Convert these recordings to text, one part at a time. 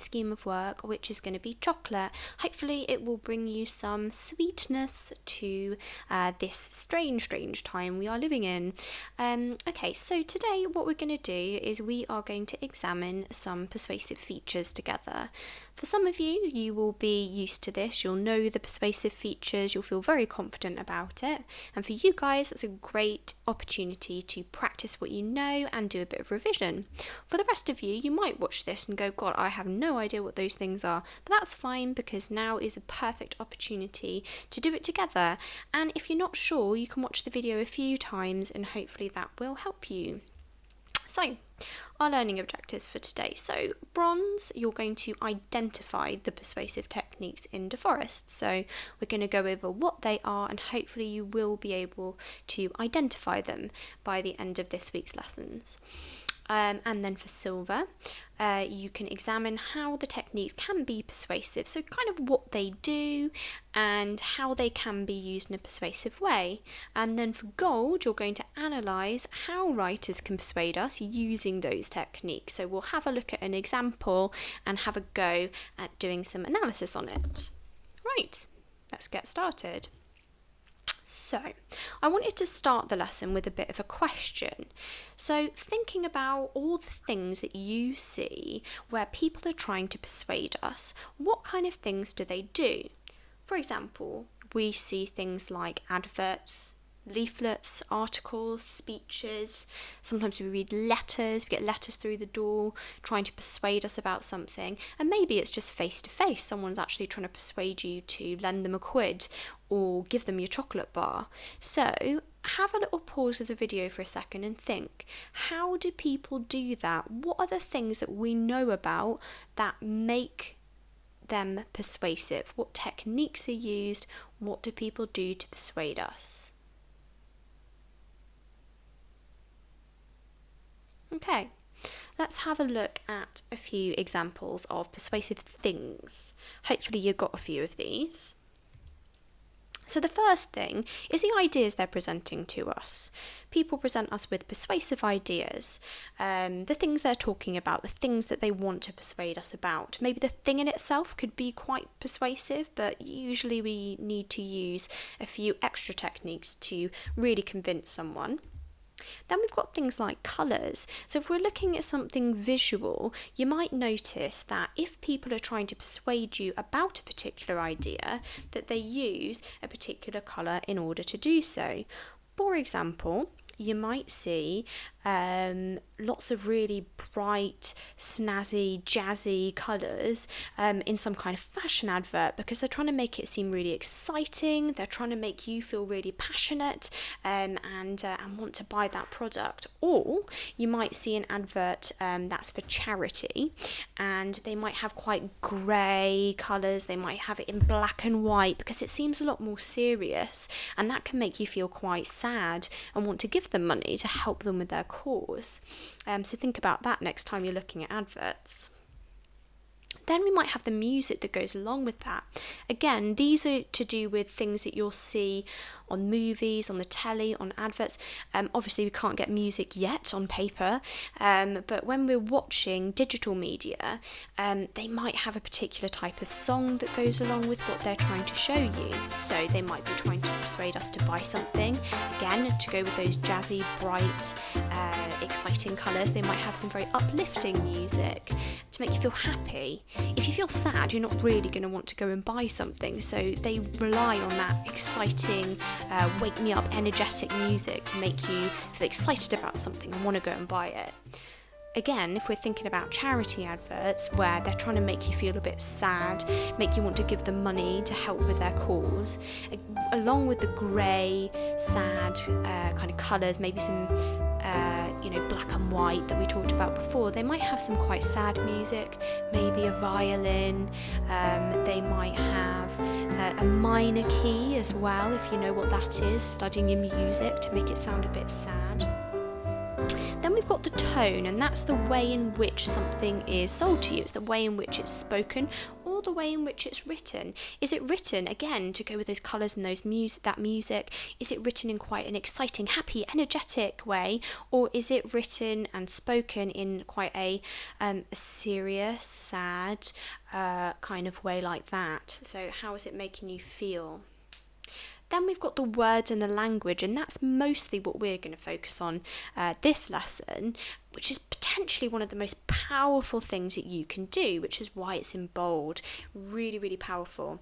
scheme of work, which is going to be chocolate. Hopefully it will bring you some sweetness to this strange time we are living in. Okay, so today what we're going to do is we are going to examine some persuasive features together. For some of you, you will be used to this, you'll know the persuasive features, you'll feel very confident about it, and for you guys that's a great opportunity to practice what you know and do a bit of revision. For the rest of you, you might watch this and go, God, I have no idea what those things are, but that's fine because now is a perfect opportunity to do it together, and if you're not sure, you can watch the video a few times and hopefully that will help you. So, our learning objectives for today. So, bronze, you're going to identify the persuasive techniques in DAFORREST. So, we're going to go over what they are and hopefully you will be able to identify them by the end of this week's lessons. And then for silver, you can examine how the techniques can be persuasive, so kind of what they do and how they can be used in a persuasive way. And then for gold, you're going to analyse how writers can persuade us using those techniques. So we'll have a look at an example and have a go at doing some analysis on it. Right, let's get started. So, I wanted to start the lesson with a bit of a question. So, thinking about all the things that you see where people are trying to persuade us, what kind of things do they do? For example, we see things like adverts, leaflets, articles, speeches. Sometimes we read letters, we get letters through the door trying to persuade us about something, and maybe it's just face to face, someone's actually trying to persuade you to lend them a quid or give them your chocolate bar. So have a little pause of the video for a second and think, how do people do that? What are the things that we know about that make them persuasive? What techniques are used? What do people do to persuade us? Okay, let's have a look at a few examples of persuasive things. Hopefully you've got a few of these. So the first thing is the ideas they're presenting to us. People present us with persuasive ideas, the things they're talking about, the things that they want to persuade us about. Maybe the thing in itself could be quite persuasive, but usually we need to use a few extra techniques to really convince someone. Then we've got things like colours. So if we're looking at something visual, you might notice that if people are trying to persuade you about a particular idea, that they use a particular colour in order to do so. For example, you might see lots of really bright, snazzy, jazzy colours in some kind of fashion advert because they're trying to make it seem really exciting, they're trying to make you feel really passionate and want to buy that product. Or you might see an advert that's for charity and they might have quite grey colours, they might have it in black and white because it seems a lot more serious, and that can make you feel quite sad and want to give them money to help them with their cause. So think about that next time you're looking at adverts. Then we might have the music that goes along with that. Again, these are to do with things that you'll see on movies, on the telly, on adverts. Obviously we can't get music yet on paper, but when we're watching digital media, they might have a particular type of song that goes along with what they're trying to show you. So they might be trying to persuade us to buy something. Again, to go with those jazzy, bright, exciting colours, they might have some very uplifting music to make you feel happy. If you feel sad, you're not really going to want to go and buy something, so they rely on that exciting, wake me up, energetic music to make you feel excited about something and want to go and buy it. Again, if we're thinking about charity adverts where they're trying to make you feel a bit sad, make you want to give them money to help with their cause, along with the grey, sad kind of colours, maybe some black and white that we talked about before, they might have some quite sad music, maybe a violin, they might have a minor key as well, if you know what that is, studying your music to make it sound a bit sad. Then we've got the tone, and that's the way in which something is sold to you. It's the way in which it's spoken, or feel the way in which it's written. Is it written, again, to go with those colours and that music? Is it written in quite an exciting, happy, energetic way? Or is it written and spoken in quite a serious, sad kind of way like that? So how is it making you feel? Then we've got the words and the language, and that's mostly what we're going to focus on this lesson, which is potentially one of the most powerful things that you can do, which is why it's in bold. Really, really powerful.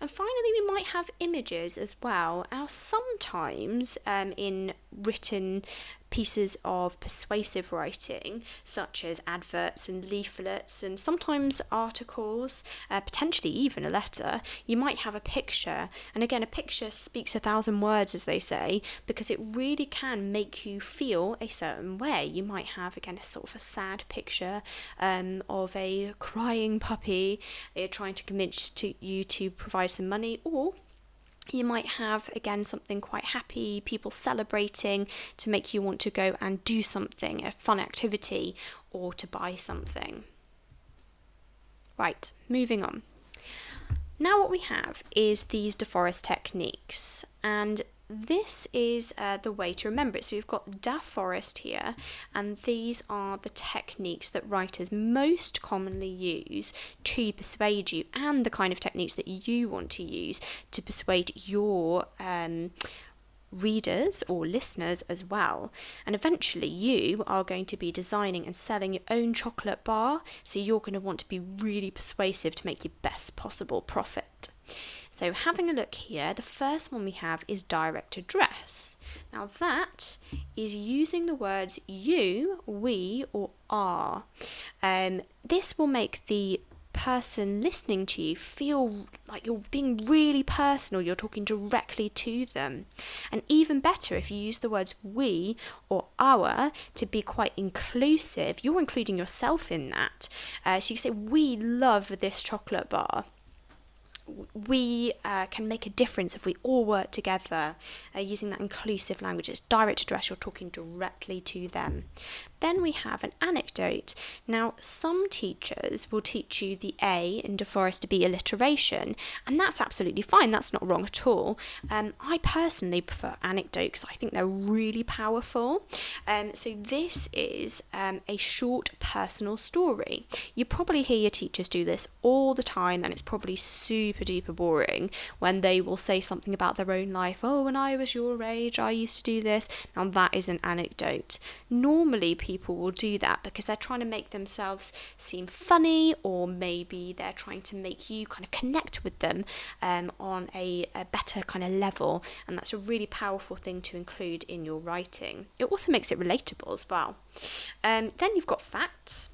And finally, we might have images as well. Now, sometimes in written pieces of persuasive writing, such as adverts and leaflets and sometimes articles, potentially even a letter, you might have a picture. And again, a picture speaks 1,000 words, as they say, because it really can make you feel a certain way. You might have, again, a sort of a sad picture of a crying puppy trying to convince you to provide some money, or you might have, again, something quite happy, people celebrating to make you want to go and do something, a fun activity, or to buy something. Right, moving on. Now what we have is these DAFORREST techniques, and this is the way to remember it. So we've got DAFORREST here, and these are the techniques that writers most commonly use to persuade you, and the kind of techniques that you want to use to persuade your readers or listeners as well. And eventually you are going to be designing and selling your own chocolate bar, so you're going to want to be really persuasive to make your best possible profit. So having a look here, the first one we have is direct address. Now that is using the words you, we, or are. This will make the person listening to you feel like you're being really personal, you're talking directly to them. And even better if you use the words we or our to be quite inclusive, you're including yourself in that. So you say, we love this chocolate bar. We can make a difference if we all work together, using that inclusive language. It's direct address, you're talking directly to them. Then we have an anecdote. Now, some teachers will teach you the A in DAFORREST to be alliteration, and that's absolutely fine, that's not wrong at all. I personally prefer anecdotes. I think they're really powerful. So this is a short personal story. You probably hear your teachers do this all the time, and it's probably super duper boring when they will say something about their own life. Oh, when I was your age, I used to do this. Now that is an anecdote. Normally people will do that because they're trying to make themselves seem funny, or maybe they're trying to make you kind of connect with them on a better kind of level, and that's a really powerful thing to include in your writing. It also makes it relatable as well. Then you've got facts.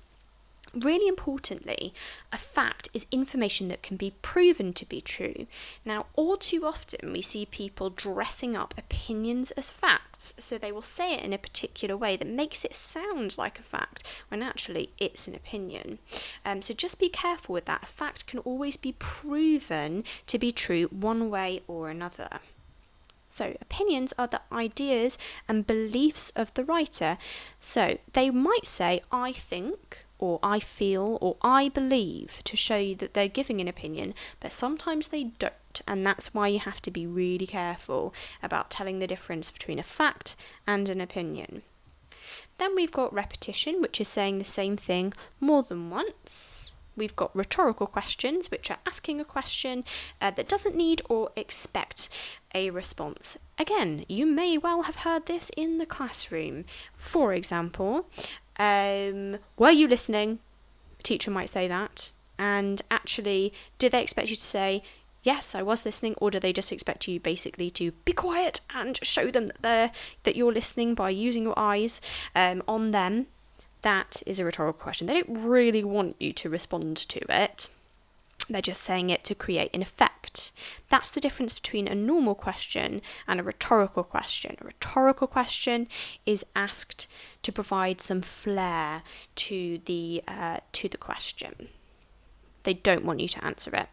Really importantly, a fact is information that can be proven to be true. Now, all too often we see people dressing up opinions as facts, so they will say it in a particular way that makes it sound like a fact, when actually it's an opinion. So just be careful with that. A fact can always be proven to be true one way or another. So opinions are the ideas and beliefs of the writer. So they might say, I think, or I feel, or I believe, to show you that they're giving an opinion, but sometimes they don't, and that's why you have to be really careful about telling the difference between a fact and an opinion. Then we've got repetition, which is saying the same thing more than once. We've got rhetorical questions, which are asking a question that doesn't need or expect a response. Again, you may well have heard this in the classroom. For example, were you listening? A teacher might say that. And actually, did they expect you to say, yes, I was listening, or do they just expect you basically to be quiet and show them that you're listening by using your eyes on them? That is a rhetorical question. They don't really want you to respond to it. They're just saying it to create an effect. That's the difference between a normal question and a rhetorical question. A rhetorical question is asked to provide some flair to the question. They don't want you to answer it.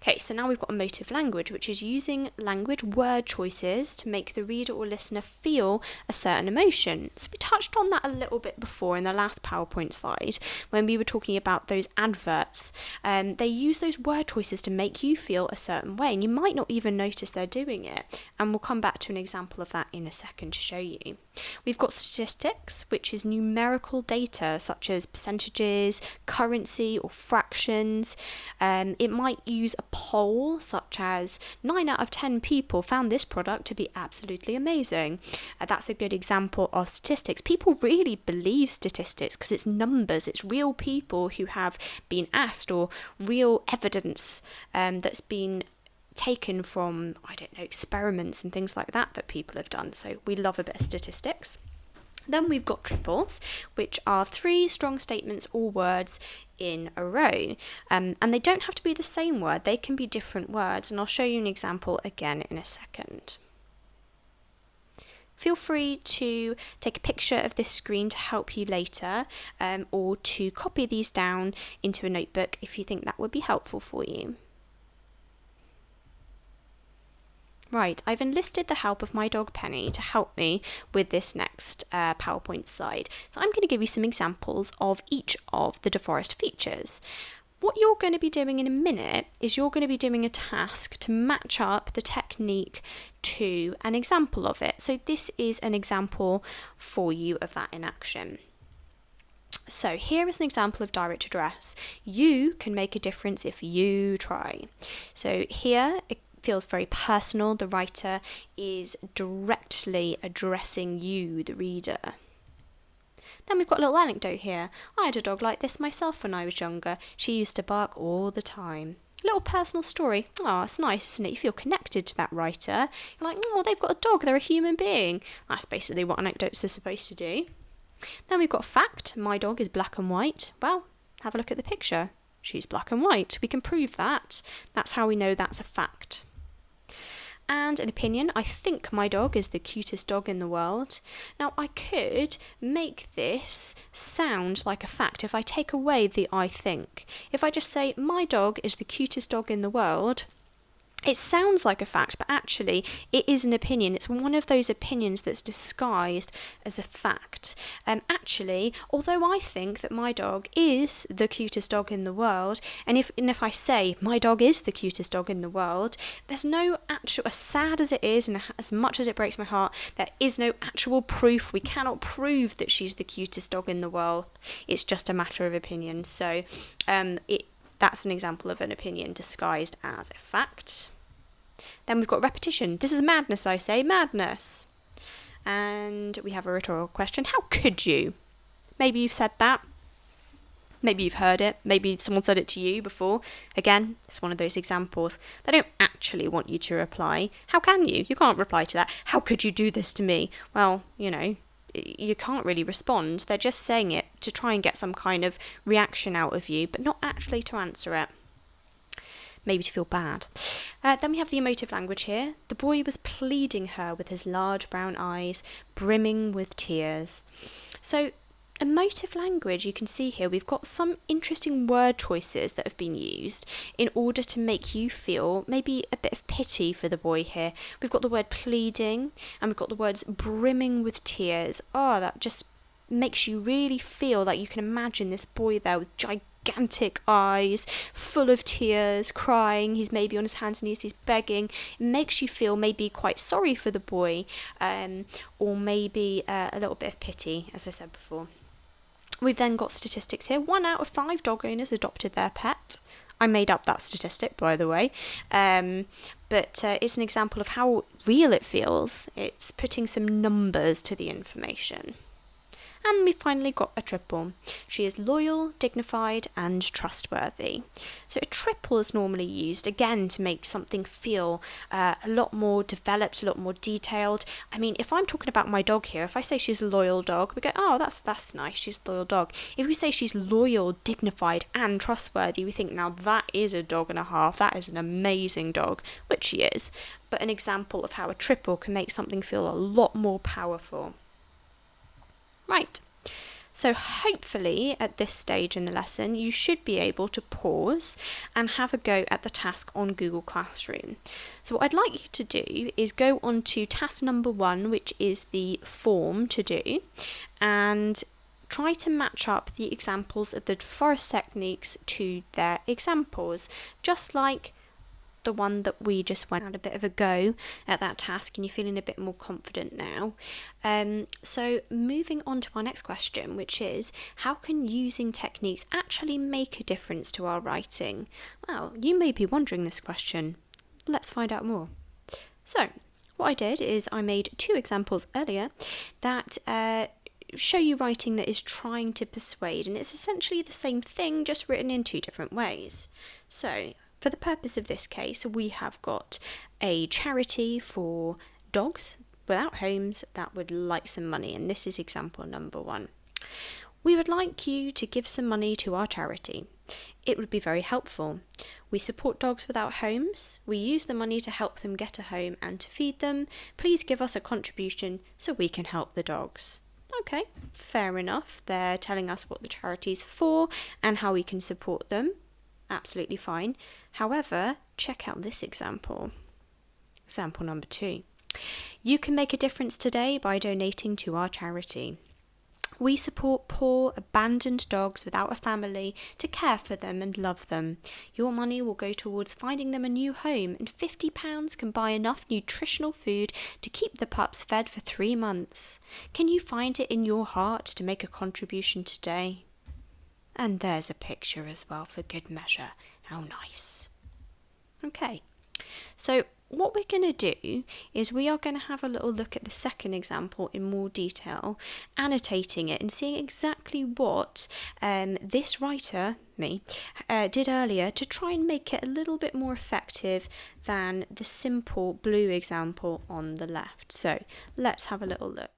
Okay, so now we've got emotive language, which is using language word choices to make the reader or listener feel a certain emotion. So we touched on that a little bit before in the last PowerPoint slide when we were talking about those adverts. They use those word choices to make you feel a certain way, and you might not even notice they're doing it. And we'll come back to an example of that in a second to show you. We've got statistics, which is numerical data such as percentages, currency, or fractions. It might use a poll such as 9 out of 10 people found this product to be absolutely amazing. That's a good example of statistics. People really believe statistics because it's numbers, it's real people who have been asked, or real evidence that's been taken from, I don't know, experiments and things like that people have done. So we love a bit of statistics. Then we've got triples, which are 3 strong statements or words in a row. And they don't have to be the same word, they can be different words. And I'll show you an example again in a second. Feel free to take a picture of this screen to help you later, or to copy these down into a notebook if you think that would be helpful for you. Right, I've enlisted the help of my dog Penny to help me with this next PowerPoint slide. So I'm going to give you some examples of each of the DAFORREST features. What you're going to be doing in a minute is you're going to be doing a task to match up the technique to an example of it. So this is an example for you of that in action. So here is an example of direct address. You can make a difference if you try. So here it feels very personal. The writer is directly addressing you, the reader. Then we've got a little anecdote here. I had a dog like this myself when I was younger. She used to bark all the time. A little personal story. Oh, it's nice, isn't it? You feel connected to that writer. You're like, oh, they've got a dog. They're a human being. That's basically what anecdotes are supposed to do. Then we've got fact. My dog is black and white. Well, have a look at the picture. She's black and white. We can prove that. That's how we know that's a fact. And an opinion. I think my dog is the cutest dog in the world. Now, I could make this sound like a fact if I take away the I think. If I just say, my dog is the cutest dog in the world, it sounds like a fact, but actually it is an opinion. It's one of those opinions that's disguised as a fact. Actually, although I think that my dog is the cutest dog in the world, and if I say my dog is the cutest dog in the world, there's no actual, as sad as it is and as much as it breaks my heart, there is no actual proof. We cannot prove that she's the cutest dog in the world. It's just a matter of opinion. So that's an example of an opinion disguised as a fact. Then we've got repetition. This is madness, I say, madness. And we have a rhetorical question. How could you? Maybe you've said that. Maybe you've heard it. Maybe someone said it to you before. Again, it's one of those examples. They don't actually want you to reply. How can you? You can't reply to that. How could you do this to me? Well, you can't really respond. They're just saying it to try and get some kind of reaction out of you, but not actually to answer it. Maybe to feel bad. Then we have the emotive language here. The boy was pleading her with his large brown eyes, brimming with tears. So emotive language, you can see here, we've got some interesting word choices that have been used in order to make you feel maybe a bit of pity for the boy here. We've got the word pleading, and we've got the words brimming with tears. Oh, that just makes you really feel like you can imagine this boy there with gigantic eyes, full of tears, crying. He's maybe on his hands and knees, he's begging. It makes you feel maybe quite sorry for the boy, or maybe a little bit of pity, as I said before. We've then got statistics here. 1 out of 5 dog owners adopted their pet. I made up that statistic, by the way. But it's an example of how real it feels. It's putting some numbers to the information. And we've finally got a triple. She is loyal, dignified, and trustworthy. So a triple is normally used, again, to make something feel a lot more developed, a lot more detailed. I mean, if I'm talking about my dog here, if I say she's a loyal dog, we go, oh, that's nice, she's a loyal dog. If we say she's loyal, dignified, and trustworthy, we think, now that is a dog and a half. That is an amazing dog, which she is. But an example of how a triple can make something feel a lot more powerful. Right, So hopefully at this stage in the lesson, you should be able to pause and have a go at the task on Google Classroom. So what I'd like you to do is go on to task number 1, which is the form to do, and try to match up the examples of the DAFORREST techniques to their examples, just like the one that we just went had a bit of a go at that task, and you're feeling a bit more confident now. So moving on to our next question, which is, how can using techniques actually make a difference to our writing? Well, you may be wondering this question. Let's find out more. So what I did is I made 2 examples earlier that show you writing that is trying to persuade, and it's essentially the same thing, just written in 2 different ways. So for the purpose of this case, we have got a charity for dogs without homes that would like some money, and this is example number 1. We would like you to give some money to our charity. It would be very helpful. We support dogs without homes. We use the money to help them get a home and to feed them. Please give us a contribution so we can help the dogs. Okay, fair enough. They're telling us what the charity's for and how we can support them. Absolutely fine. However, check out this example. Example number 2. You can make a difference today by donating to our charity. We support poor, abandoned dogs without a family to care for them and love them. Your money will go towards finding them a new home, and £50 can buy enough nutritional food to keep the pups fed for 3 months. Can you find it in your heart to make a contribution today? And there's a picture as well for good measure. How nice. Okay, so what we're going to do is we are going to have a little look at the second example in more detail, annotating it and seeing exactly what this writer, me, did earlier to try and make it a little bit more effective than the simple blue example on the left. So let's have a little look.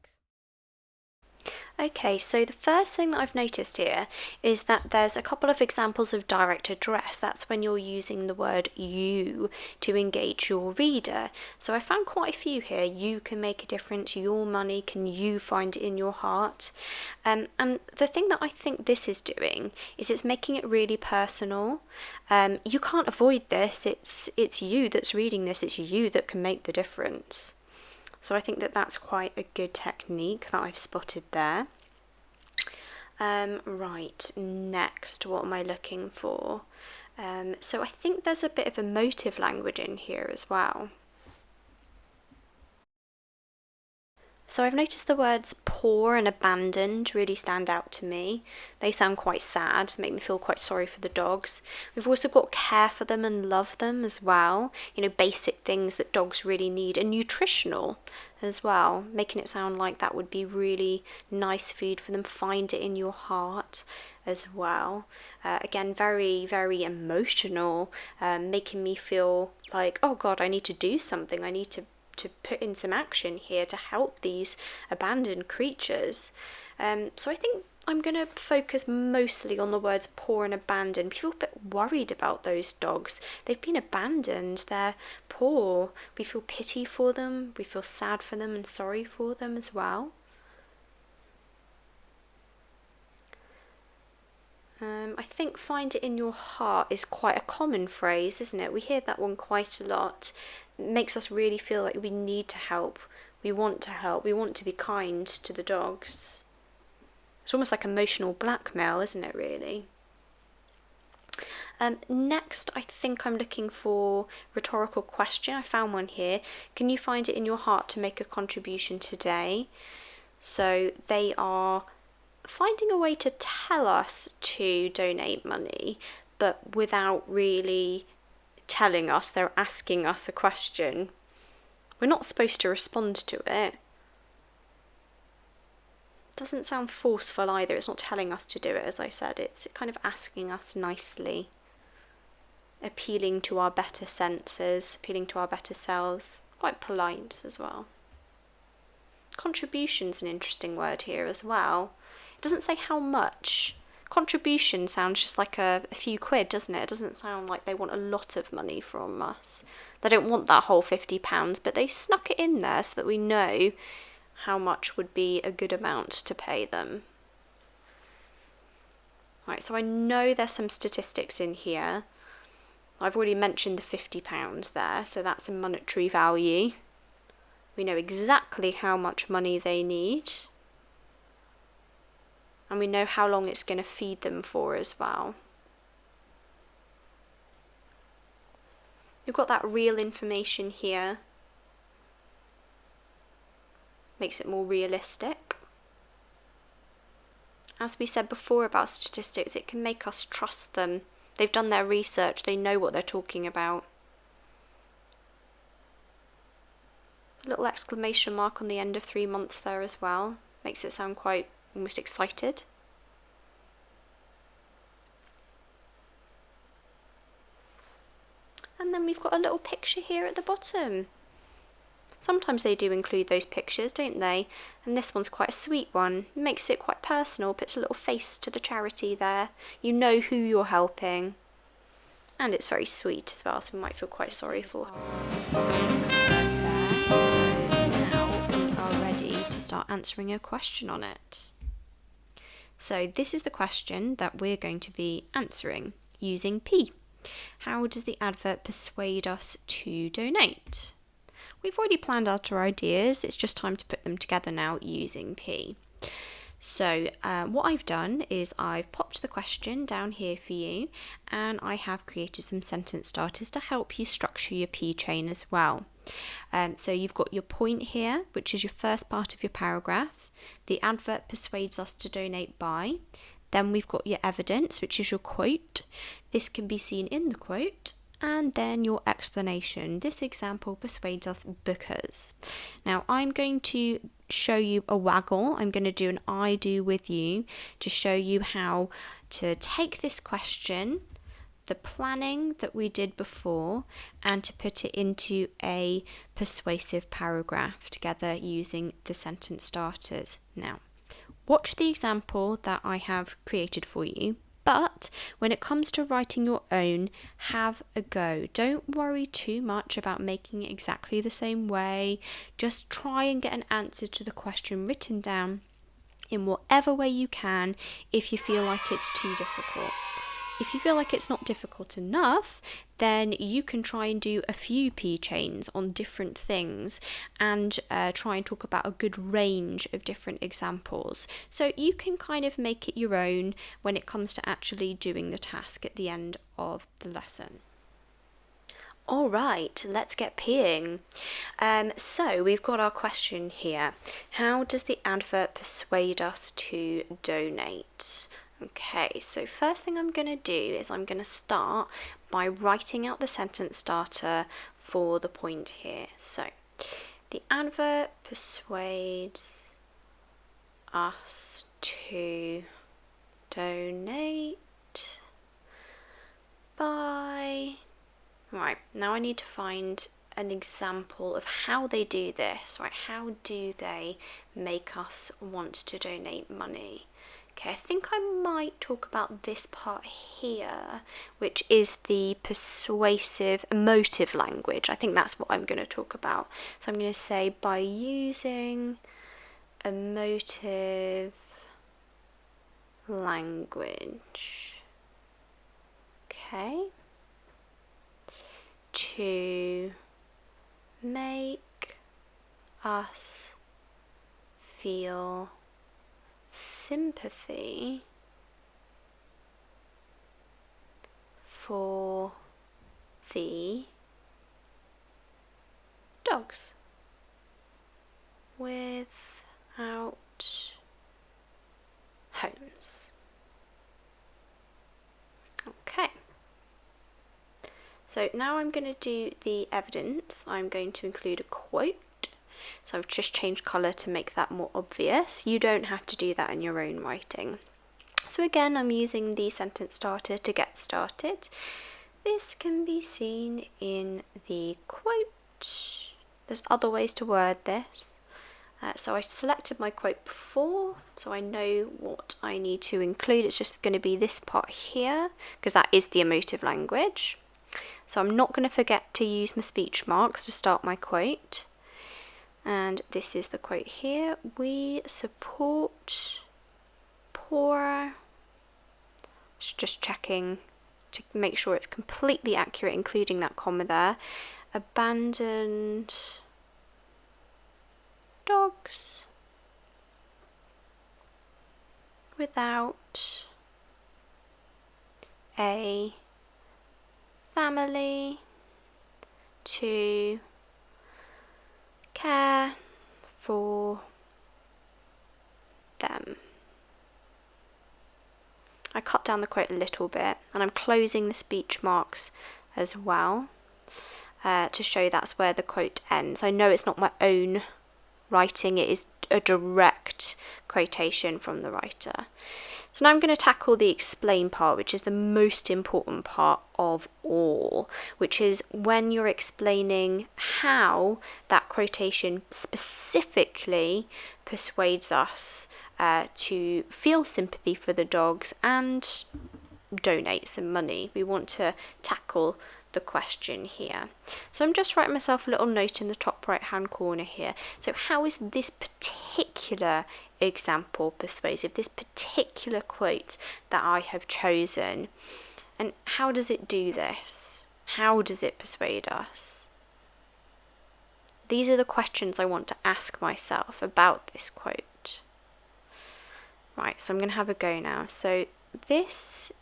Okay, so the first thing that I've noticed here is that there's a couple of examples of direct address. That's when you're using the word you to engage your reader. So I found quite a few here. You can make a difference, your money, can you find it in your heart? And the thing that I think this is doing is it's making it really personal. You can't avoid this. It's you that's reading this. It's you that can make the difference. So I think that that's quite a good technique that I've spotted there. Right, next, what am I looking for? So I think there's a bit of emotive language in here as well. So I've noticed the words poor and abandoned really stand out to me. They sound quite sad, make me feel quite sorry for the dogs. We've also got care for them and love them as well. You know, basic things that dogs really need, and nutritional as well, making it sound like that would be really nice food for them. Find it in your heart as well. Again, very, very emotional, making me feel like, oh God, I need to do something. I need to put in some action here to help these abandoned creatures. So I think I'm going to focus mostly on the words poor and abandoned. We feel a bit worried about those dogs. They've been abandoned. They're poor. We feel pity for them. We feel sad for them and sorry for them as well. I think find it in your heart is quite a common phrase, isn't it? We hear that one quite a lot. It makes us really feel like we need to help. We want to help. We want to be kind to the dogs. It's almost like emotional blackmail, isn't it, really? Next, I think I'm looking for rhetorical question. I found one here. Can you find it in your heart to make a contribution today? So they are finding a way to tell us to donate money, but without really telling us. They're asking us a question. We're not supposed to respond to it. Doesn't sound forceful either. It's not telling us to do it, as I said. It's kind of asking us nicely, appealing to our better senses, appealing to our better selves. Quite polite as well. Contribution's an interesting word here as well. It doesn't say how much. Contribution sounds just like a few quid, doesn't it? It doesn't sound like they want a lot of money from us. They don't want that whole £50, but they snuck it in there so that we know how much would be a good amount to pay them. Right, so I know there's some statistics in here. I've already mentioned the £50 there, so that's a monetary value. We know exactly how much money they need. And we know how long it's going to feed them for as well. You've got that real information here. Makes it more realistic. As we said before about statistics, it can make us trust them. They've done their research, they know what they're talking about. A little exclamation mark on the end of 3 months there as well. Makes it sound quite almost excited. And then we've got a little picture here at the bottom. Sometimes they do include those pictures, don't they? And this one's quite a sweet one. Makes it quite personal, puts a little face to the charity there. You know who you're helping. And it's very sweet as well, so we might feel quite sorry for her. So now we are ready to start answering a question on it. So this is the question that we're going to be answering using P. How does the advert persuade us to donate? We've already planned out our ideas, it's just time to put them together now using P. So what I've done is I've popped the question down here for you, and I have created some sentence starters to help you structure your P chain as well. So you've got your point here, which is your first part of your paragraph. The advert persuades us to donate by. Then we've got your evidence, which is your quote. This can be seen in the quote. And then your explanation. This example persuades us because. Now I'm going to show you a waggle. I'm going to do an I do with you to show you how to take this question, the planning that we did before, and to put it into a persuasive paragraph together using the sentence starters. Now, watch the example that I have created for you. But when it comes to writing your own, have a go. Don't worry too much about making it exactly the same way. Just try and get an answer to the question written down in whatever way you can if you feel like it's too difficult. If you feel like it's not difficult enough, then you can try and do a few P chains on different things and try and talk about a good range of different examples. So you can kind of make it your own when it comes to actually doing the task at the end of the lesson. All right, let's get peeing. So we've got our question here. How does the advert persuade us to donate? Okay, so first thing I'm going to do is I'm going to start by writing out the sentence starter for the point here. So, the advert persuades us to donate by... Right, now I need to find an example of how they do this. Right, how do they make us want to donate money? Okay, I think I might talk about this part here, which is the persuasive emotive language. I think that's what I'm going to talk about. So I'm going to say by using emotive language, okay, to make us feel sympathy for the dogs without homes. Okay. So now I'm going to do the evidence. I'm going to include a quote. So I've just changed colour to make that more obvious. You don't have to do that in your own writing. So again, I'm using the sentence starter to get started. This can be seen in the quote. There's other ways to word this. So I selected my quote before, so I know what I need to include. It's just going to be this part here, because that is the emotive language. So I'm not going to forget to use my speech marks to start my quote. And this is the quote here. We support poor Just checking to make sure it's completely accurate, including that comma there. Abandoned dogs without a family to care for them. I cut down the quote a little bit, and I'm closing the speech marks as well to show that's where the quote ends. I know it's not my own writing, it is a direct quotation from the writer. So now I'm going to tackle the explain part, which is the most important part of all, which is when you're explaining how that quotation specifically persuades us to feel sympathy for the dogs and donate some money. We want to tackle the question here. So I'm just writing myself a little note in the top right hand corner here. So how is this particular example persuasive, this particular quote that I have chosen, and how does it do this? How does it persuade us? These are the questions I want to ask myself about this quote. Right, so I'm going to have a go now. So this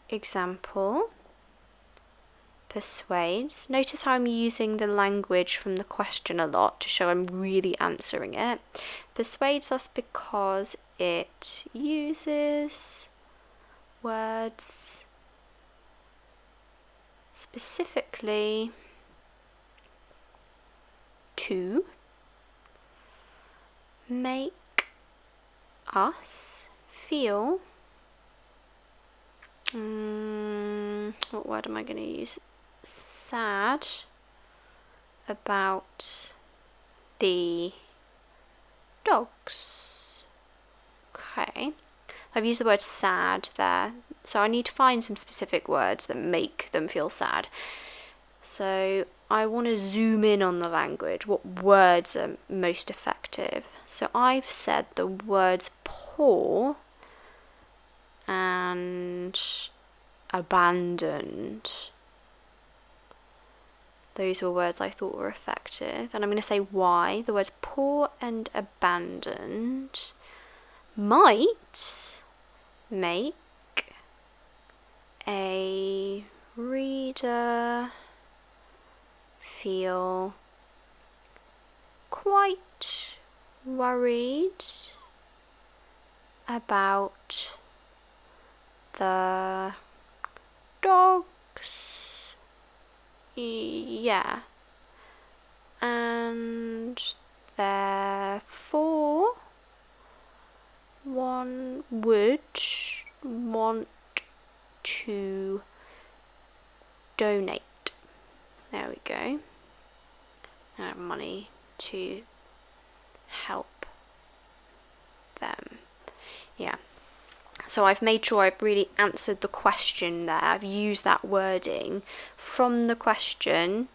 example persuades. Notice how I'm using the language from the question a lot to show I'm really answering it. Persuades us because it uses words specifically to make us feel what word am I going to use? Sad about the dogs. Okay, I've used the word sad there, so I need to find some specific words that make them feel sad. So I want to zoom in on the language, what words are most effective. So I've said the words poor and abandoned. Those were words I thought were effective, and I'm going to say why. The words poor and abandoned might make a reader feel quite worried about the dogs, yeah, and therefore one would want to donate. There we go. Money to help them. Yeah. So I've made sure I've really answered the question there. I've used that wording from the question.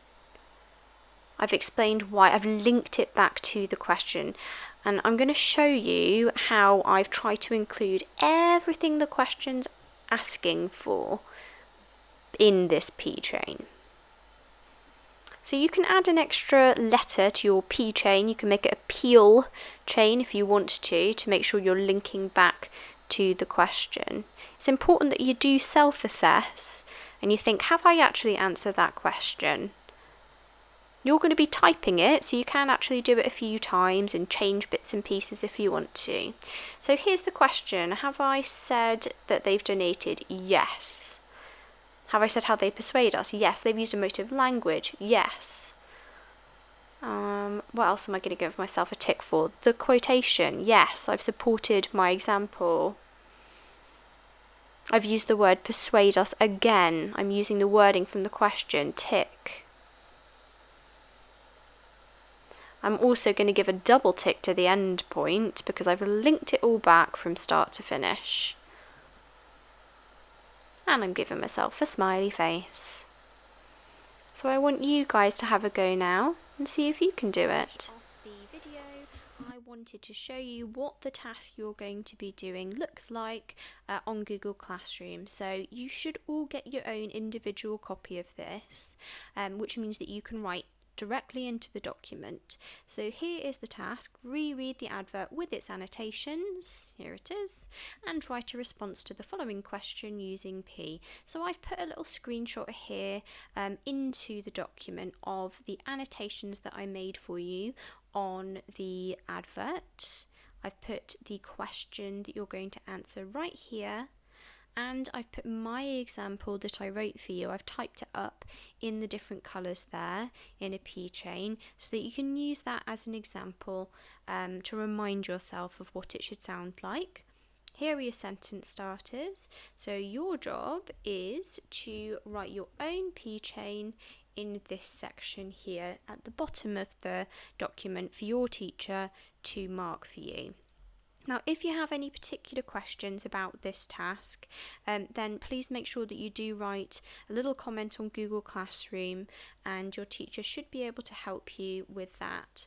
I've explained why. I've linked it back to the question. And I'm going to show you how I've tried to include everything the question's asking for in this P chain. So you can add an extra letter to your P chain. You can make it a peel chain if you want to make sure you're linking back to the question. It's important that you do self-assess and you think, have I actually answered that question? You're going to be typing it, so you can actually do it a few times and change bits and pieces if you want to. So here's the question. Have I said that they've donated? Yes. Have I said how they persuade us? Yes. They've used emotive language? Yes. What else am I going to give myself a tick for? The quotation? Yes. I've supported my example. I've used the word persuade us again. I'm using the wording from the question. Tick. I'm also going to give a double tick to the end point because I've linked it all back from start to finish. And I'm giving myself a smiley face. So I want you guys to have a go now and see if you can do it. Off the video, I wanted to show you what the task you're going to be doing looks like on Google Classroom. So you should all get your own individual copy of this, which means that you can write directly into the document. So here is the task: reread the advert with its annotations, here it is, and write a response to the following question using P. So I've put a little screenshot here into the document of the annotations that I made for you on the advert. I've put the question that you're going to answer right here, and I've put my example that I wrote for you. I've typed it up in the different colours there in a P chain so that you can use that as an example to remind yourself of what it should sound like. Here are your sentence starters. So your job is to write your own P chain in this section here at the bottom of the document for your teacher to mark for you. Now, if you have any particular questions about this task, then please make sure that you do write a little comment on Google Classroom, and your teacher should be able to help you with that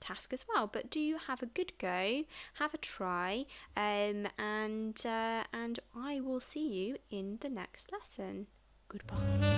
task as well. But do have a good go, have a try, and I will see you in the next lesson. Goodbye.